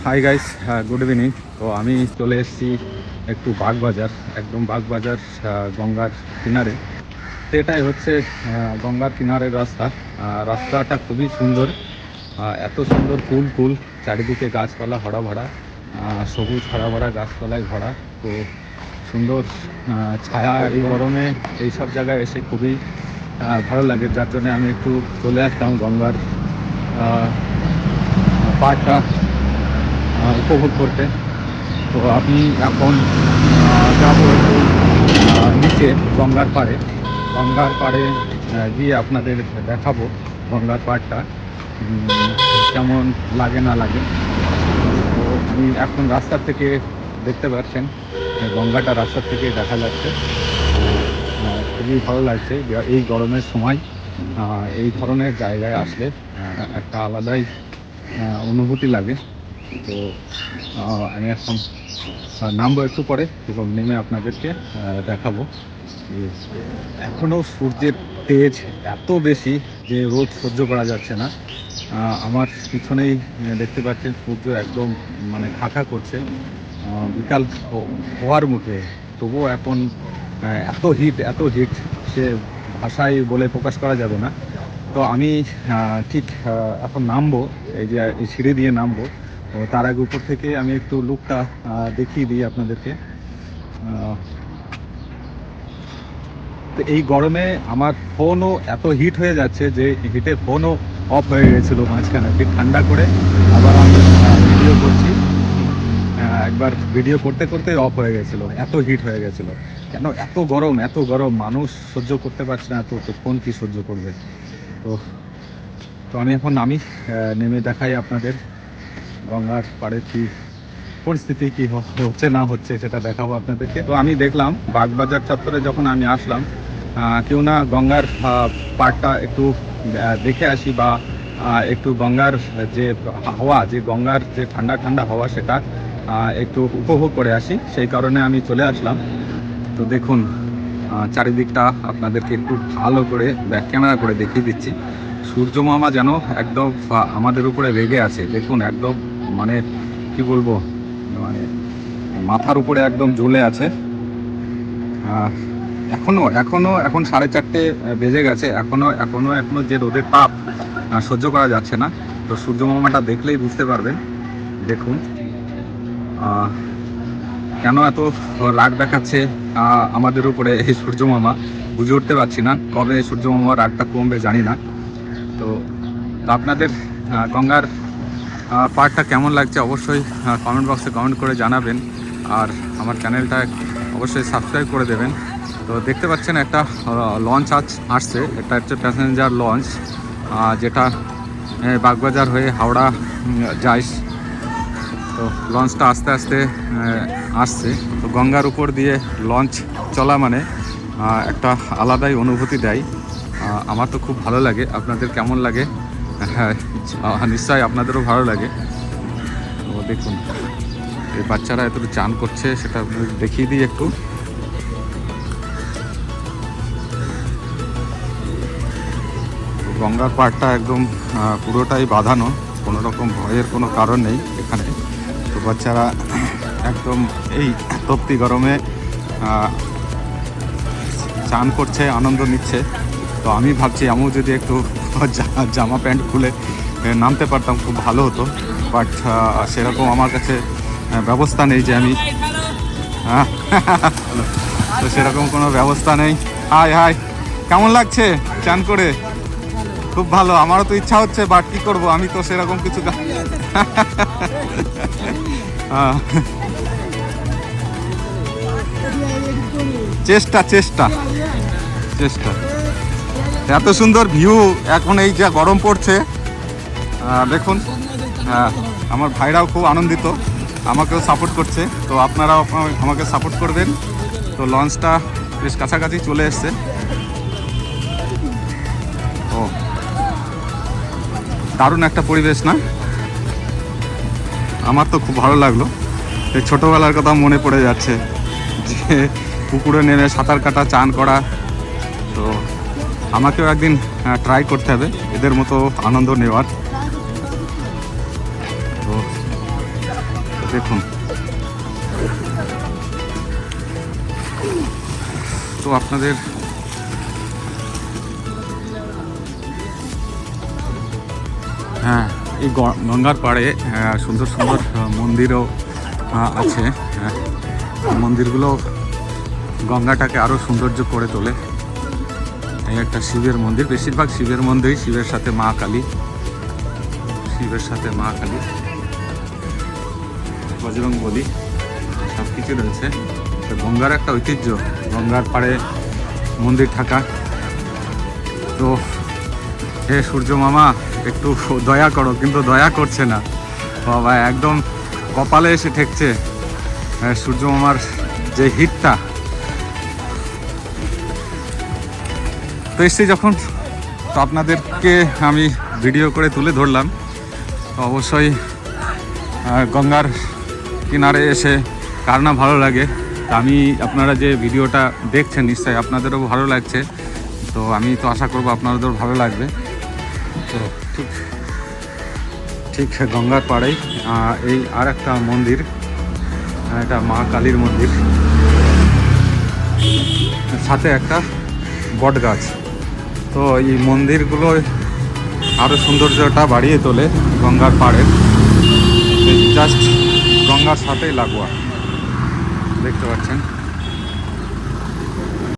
Hi guys, good evening. তো আমি চলে এসেছি একটু বাগবাজার, একদম বাগবাজার গঙ্গার কিনারে। তো এটাই হচ্ছে গঙ্গার কিনারের রাস্তা। রাস্তাটা খুবই সুন্দর, এত সুন্দর ফুল ফুল, চারিদিকে গাছপালা ভরা ভরা, সবুজ ভরা ভরা গাছপালায় ভরা। তো সুন্দর ছায়া এই গরমে এইসব জায়গায় এসে খুবই ভালো লাগে, যার জন্য আমি একটু চলে আসতাম গঙ্গার পাড়টা উপভোগ করতে। তো আমি এখন যাবো একটু নিচে গঙ্গার পাড়ে। গঙ্গার পাড়ে গিয়ে আপনাদের দেখাবো গঙ্গার পাড়টা কেমন লাগে না লাগে। তো আমি এখন রাস্তার থেকে দেখতে পাচ্ছেন গঙ্গাটা রাস্তার থেকে দেখা যাচ্ছে। খুবই ভালো লাগছে এই গরমের সময় এই ধরনের জায়গায় আসলে একটা আলাদাই অনুভূতি লাগে। তো আমি এখন নামবো একটু পরে এবং নেমে আপনাদেরকে দেখাবো। এখনও সূর্যের তেজ এত বেশি যে রোদ সহ্য করা যাচ্ছে না। আমার পিছনেই দেখতে পাচ্ছেন সূর্য একদম মানে খাখা করছে, বিকাল হওয়ার মুখে, তবুও এখন এত হিট সে ভাষায় বলে প্রকাশ করা যাবে না। তো আমি ঠিক এখন নামবো, এই যে এই সিঁড়ি দিয়ে নামবো। তো তার আগে উপর থেকে আমি একটু লুকটা দেখিয়ে দিই আপনাদেরকে। তো এই গরমে আমার ফোনও এত হিট হয়ে যাচ্ছে যে হিটে ফোনও অফ হয়ে গেছিলো মাঝখানে, ঠিক ঠান্ডা করে আবার আমি ভিডিও করছি। একবার ভিডিও করতে করতে অফ হয়ে গেছিলো, এত হিট হয়ে গেছিলো। কেন এত গরম মানুষ সহ্য করতে পারছে না, তো ফোন কি সহ্য করবে। তো তো আমি এখন নামি, নেমে দেখাই আপনাদের গঙ্গার পাড়ে কি পরিস্থিতি, কি হচ্ছে না হচ্ছে সেটা দেখাবো আপনাদেরকে। তো আমি দেখলাম বাগবাজার চত্বরে যখন আমি আসলাম, কেউ না গঙ্গার পাড়টা একটু দেখে আসি, বা একটু গঙ্গার যে হাওয়া, যে গঙ্গার যে ঠান্ডা ঠান্ডা হাওয়া, সেটা একটু উপভোগ করে আসি, সেই কারণে আমি চলে আসলাম। তো দেখুন চারিদিকটা আপনাদেরকে একটু ভালো করে ব্যাক ক্যামেরা করে দেখিয়ে দিচ্ছি। সূর্য মামা যেন একদম আমাদের উপরে রেগে আছে, দেখুন একদম মানে কি বলবো, মানে মাথার উপরে একদম জ্বলে আছে। এখন 4:30 বেজে গেছে, এখনো যে রোদের তাপ সহ্য করা যাচ্ছে না। তো সূর্য মামাটা দেখলেই বুঝতে পারবেন। দেখুন কেন এত রাগ দেখাচ্ছে আমাদের উপরে এই সূর্য মামা, বুঝে উঠতে পারছি না কবে সূর্য মামার রাগটা কমবে জানি না। তো আপনাদের গঙ্গার পার্কটা কেমন লাগছে অবশ্যই কমেন্ট বক্সে কমেন্ট করে জানাবেন, আর আমার চ্যানেলটা অবশ্যই সাবস্ক্রাইব করে দেবেন। তো দেখতে পাচ্ছেন একটা লঞ্চ আসছে, এটা হচ্ছে প্যাসেঞ্জার লঞ্চ, যেটা বাগবাজার হয়ে হাওড়া যায়। তো লঞ্চটা আস্তে আস্তে আসছে। তো গঙ্গার উপর দিয়ে লঞ্চ চলা মানে একটা আলাদাই অনুভূতি দেয়। আমার তো খুব ভালো লাগে, আপনাদের কেমন লাগে? হ্যাঁ, নিশ্চয়ই আপনাদেরও ভালো লাগে। তো দেখুন এই বাচ্চারা এতটুকু চান করছে, সেটা দেখিয়ে দিই একটু। গঙ্গার পাড়টা একদম পুরোটাই বাঁধানো, কোনো রকম ভয়ের কোনো কারণ নেই এখানে। তো বাচ্চারা একদম এই তপ্তি গরমে চান করছে, আনন্দ নিচ্ছে। তো আমি ভাবছি আমিও যদি একটু জামা প্যান্ট খুলে নামতে পারতাম খুব ভালো হতো, বাট সেরকম আমার কাছে ব্যবস্থা নেই যে আমি তো সেরকম কোনো ব্যবস্থা নেই। হাই হাই, কেমন লাগছে চান করে? খুব ভালো, আমারও তো ইচ্ছা হচ্ছে, বাট কি করবো, আমি তো সেরকম কিছু চেষ্টা চেষ্টা চেষ্টা এত সুন্দর ভিউ এখন এই যা গরম পড়ছে দেখুন। আমার ভাইরাও খুব আনন্দিত, আমাকেও সাপোর্ট করছে। তো আপনারাও আমাকে সাপোর্ট করবেন। তো লঞ্চটা বেশ কাছাকাছি চলে এসছে। ও দারুণ একটা পরিবেশ না? আমার তো খুব ভালো লাগলো। এই ছোটোবেলার কথা মনে পড়ে যাচ্ছে, যে পুকুরে নেমে সাঁতার কাটা, চান করা। তো আমাকেও একদিন ট্রাই করতে হবে এদের মতো আনন্দ নেওয়ার। তো দেখুন। তো আপনাদের হ্যাঁ, এই গঙ্গার পাড়ে সুন্দর সুন্দর মন্দিরও আছে। মন্দিরগুলো গঙ্গাটাকে আরও সৌন্দর্য করে তোলে। এই একটা শিবের মন্দির, বেশিরভাগ শিবের মন্দিরই, শিবের সাথে মা কালী, শিবের সাথে মা কালী, বজরং বলি সব কিছু রয়েছে। তো গঙ্গার একটা ঐতিহ্য, গঙ্গার পাড়ে মন্দির থাকা। তো হে সূর্য মামা একটু দয়া করো, কিন্তু দয়া করছে না বাবা, একদম কপালে এসে ঠেকছে সূর্য মামার যে হিটটা। তো এসছি যখন, তো আপনাদেরকে আমি ভিডিও করে তুলে ধরলাম। তো অবশ্যই গঙ্গার কিনারে এসে কার না ভালো লাগে। তো আমি, আপনারা যে ভিডিওটা দেখছেন নিশ্চয়ই আপনাদেরও ভালো লাগছে। তো আমি তো আশা করব আপনাদেরও ভালো লাগবে। তো ঠিক গঙ্গার পাড়েই এই আর একটা মন্দির, এটা মা কালীর মন্দির, সাথে একটা বট গাছ। তো এই মন্দিরগুলো আরও সৌন্দর্যটা বাড়িয়ে তোলে গঙ্গার পাড়ের। জাস্ট গঙ্গার সাথেই লাগোয়া, দেখতে পাচ্ছেন।